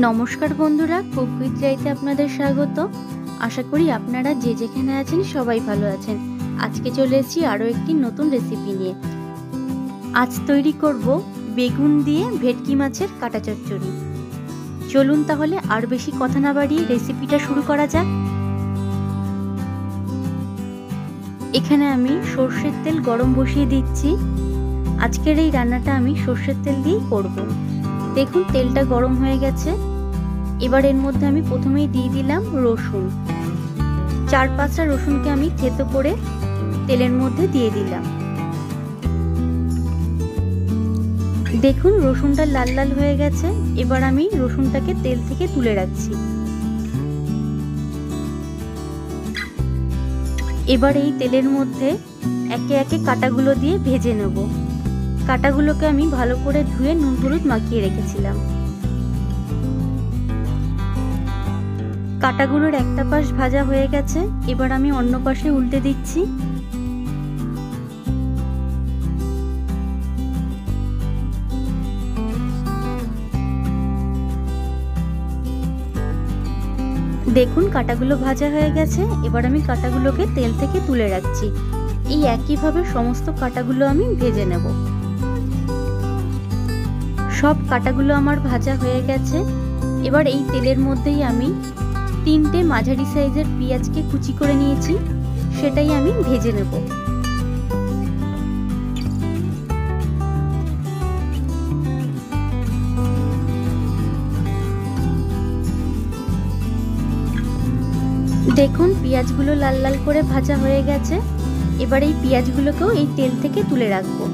নমস্কার বন্ধুরা, cook with রাইতে আপনাদের স্বাগত। আশা করি আপনারা যে যেখানে আছেন সবাই ভালো আছেন। আজকে চলে এসেছি আরও একটি নতুন রেসিপি নিয়ে। আজ তৈরি করব বেগুন দিয়ে ভেটকি মাছের কাটা চচ্চড়ি। চলুন তাহলে আর বেশি কথা না বাড়িয়ে রেসিপিটা শুরু করা যাক। এখানে আমি সর্ষের তেল গরম বসিয়ে দিচ্ছি। আজকের এই রান্নাটা আমি সর্ষের তেল দিয়েই করব। দেখুন তেলটা গরম হয়ে গেছে। এবার এর মধ্যে আমি প্রথমেই দিয়ে দিলাম রসুন। 4-5টা রসুনকে আমি থেতো করে তেলের মধ্যে দিয়ে দিলাম। দেখুন রসুনটা লাল লাল হয়ে গেছে। এবার আমি রসুনটাকে তেল থেকে তুলে রাখছি। এবার এই তেলের মধ্যে একে একে কাটাগুলো দিয়ে ভেজে নেব। কাটাগুলোকে আমি ভালো করে ধুয়ে নুন হলুদ মাখিয়ে রেখেছিলাম। কাটাগুলোর একটা পাশ ভাজা হয়ে গেছে। এবার আমি অন্য পাশে উল্টে দিচ্ছি। দেখুন কাটাগুলো ভাজা হয়ে গেছে। এবার আমি কাটাগুলোকে তেল থেকে তুলে রাখছি। এই একইভাবে সমস্ত কাটাগুলো আমি ভেজে নেব। সব কাটাগুলো আমার ভাজা হয়ে গেছে। এবার এই তেলের মধ্যেই আমি 3টে মাঝারি সাইজের পেঁয়াজকে কুচি করে নিয়েছি, সেটাই আমি ভেজে নেব। দেখুন পেঁয়াজগুলো লাল লাল করে ভাজা হয়ে গেছে। এবার এই পেঁয়াজগুলোকেও এই তেল থেকে তুলে রাখবো।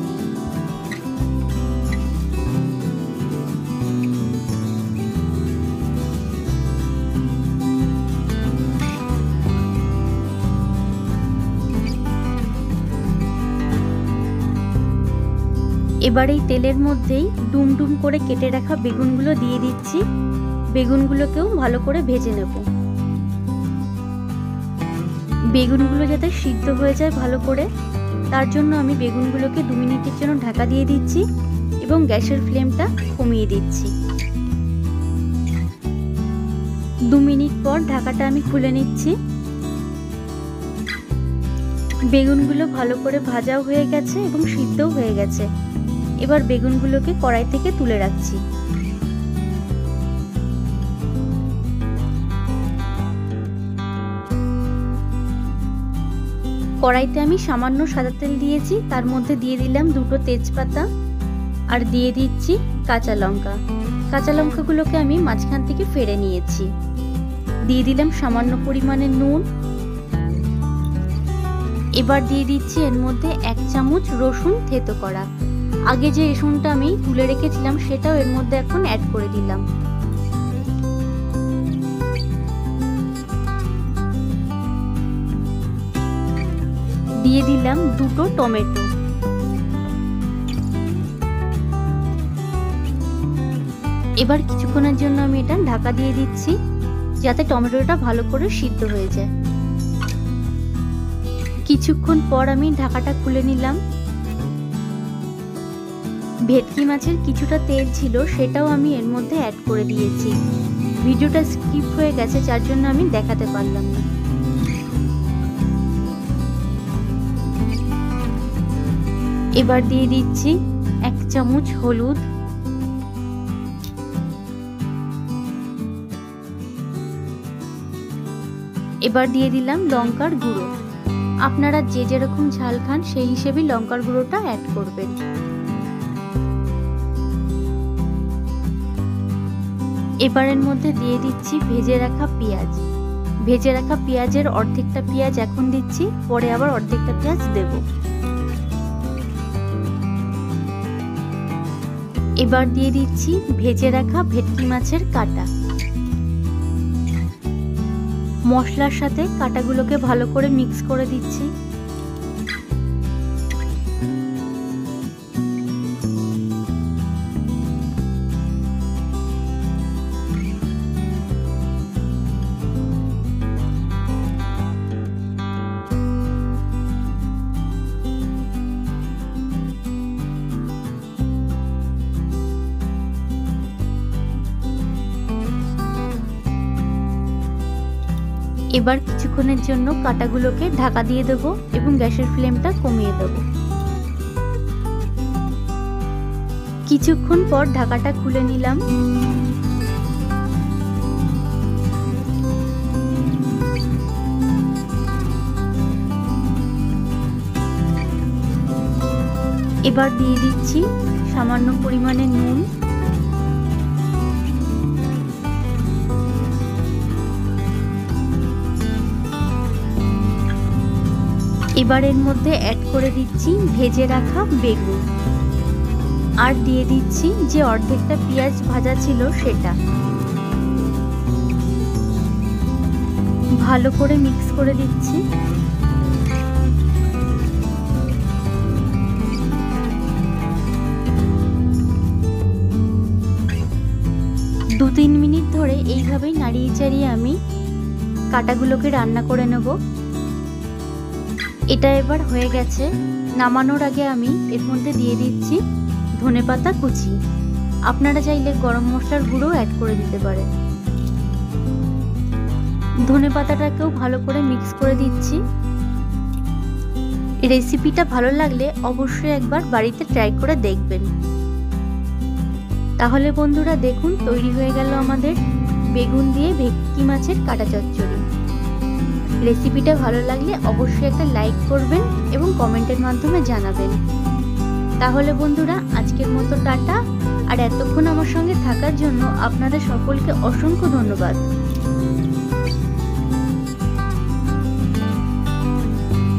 এবার এই তেলের মধ্যেই ডুম ডুম করে কেটে রাখা বেগুনগুলো দিয়ে দিচ্ছি। বেগুনগুলোকেও ভালো করে ভেজে নেব। বেগুনগুলো যাতে সিদ্ধ হয়ে যায় ভালো করে, তার জন্য আমি বেগুনগুলোকে 2 মিনিটের জন্য ঢাকা দিয়ে দিচ্ছি এবং গ্যাসের ফ্লেমটা কমিয়ে দিচ্ছি। 2 মিনিট পর ঢাকাটা আমি খুলে নিচ্ছি। বেগুনগুলো ভালো করে ভাজাও হয়ে গেছে এবং সিদ্ধও হয়ে গেছে। এবার বেগুনগুলোকে কড়াই থেকে তুলে রাখছি। কড়াইতে আমি সামান্য সাদা তেল দিয়েছি, তার মধ্যে দিয়ে দিলাম 2টো তেজপাতা আর দিয়ে দিচ্ছি কাঁচা লঙ্কা। কাঁচা লঙ্কাগুলোকে আমি মাঝখান থেকে ফেড়ে নিয়েছি। দিয়ে দিলাম সামান্য পরিমাণে নুন। এবার দিয়ে দিচ্ছি এর মধ্যে 1 চামচ রসুন থেতো করা। আগে যে রসুনটা আমি তুলে রেখেছিলাম সেটাও এর মধ্যে এখন অ্যাড করে দিলাম। দিয়ে দিলাম 2টো টমেটো। এবার কিছুক্ষণের জন্য আমি এটা ঢাকা দিয়ে দিচ্ছি, যাতে টমেটোটা ভালো করে সিদ্ধ হয়ে যায়। কিছুক্ষণ পর আমি ঢাকাটা খুলে নিলাম। ভেটকি মাছের কিছুটা তেল ছিল, সেটাও আমি এর মধ্যে অ্যাড করে দিয়েছি। ভিডিওটা স্কিপ হয়ে গেছে, যার জন্য আমি দেখাতে পারলাম না। এবার দিয়ে দিচ্ছি 1 চামচ হলুদ। এবার দিয়ে দিলাম লঙ্কার গুঁড়ো। আপনারা যে যেরকম ঝাল খান সেই হিসেবে লঙ্কার গুঁড়োটা অ্যাড করবেন। এবারের মধ্যে দিয়ে দিচ্ছি ভেজে রাখা পেঁয়াজ। ভেজে রাখা পেঁয়াজের অর্ধেকটা পেঁয়াজ এখন দিচ্ছি, পরে আবার অর্ধেকটা পেঁয়াজ দেব। এবার দিয়ে দিচ্ছি ভেজে রাখা ভেটকি মাছের কাটা। মশলার সাথে কাটাগুলোকে ভালো করে মিক্স করে দিচ্ছি। এবার কিছুক্ষণের জন্য কাটাগুলোকে ঢাকা দিয়ে দেবো এবং গ্যাসের ফ্লেমটা কমিয়ে দেবো। কিছুক্ষণ পর ঢাকাটা খুলে নিলাম। এবার দিয়ে দিচ্ছি সামান্য পরিমাণে নুন, এবার এর মধ্যে অ্যাড করে দিচ্ছি ভেজে রাখা বেগুন, আর দিয়ে দিচ্ছি যে অর্ধেকটা পেঁয়াজ ভাজা ছিল সেটা। ভালো করে মিক্স করে দিচ্ছি। দু 3 মিনিট ধরে এইভাবেই নাড়িয়ে চাড়িয়ে আমি কাটাগুলোকে রান্না করে নেব। এটা এবার হয়ে গেছে। নামানোর আগে আমি এর মধ্যে দিয়ে দিচ্ছি ধনেপাতা কুচি। আপনারা চাইলে গরম মশলার গুঁড়ো অ্যাড করে দিতে পারেন। ধনেপাতাটাকেও ভালো করে মিক্স করে দিচ্ছি। রেসিপিটা ভালো লাগলে অবশ্যই একবার বাড়িতে ট্রাই করে দেখবেন। তাহলে বন্ধুরা দেখুন তৈরি হয়ে গেল আমাদের বেগুন দিয়ে ভেটকি মাছের কাটা চচ্চড়ি। রেসিপিটা ভালো লাগলে অবশ্যই একটা লাইক করবেন এবং কমেন্টের মাধ্যমে জানাবেন। তাহলে বন্ধুরা আজকের মতো টাটা, আর এতক্ষণ আমার সঙ্গে থাকার জন্য আপনাদের সকলকে অসংখ্য ধন্যবাদ।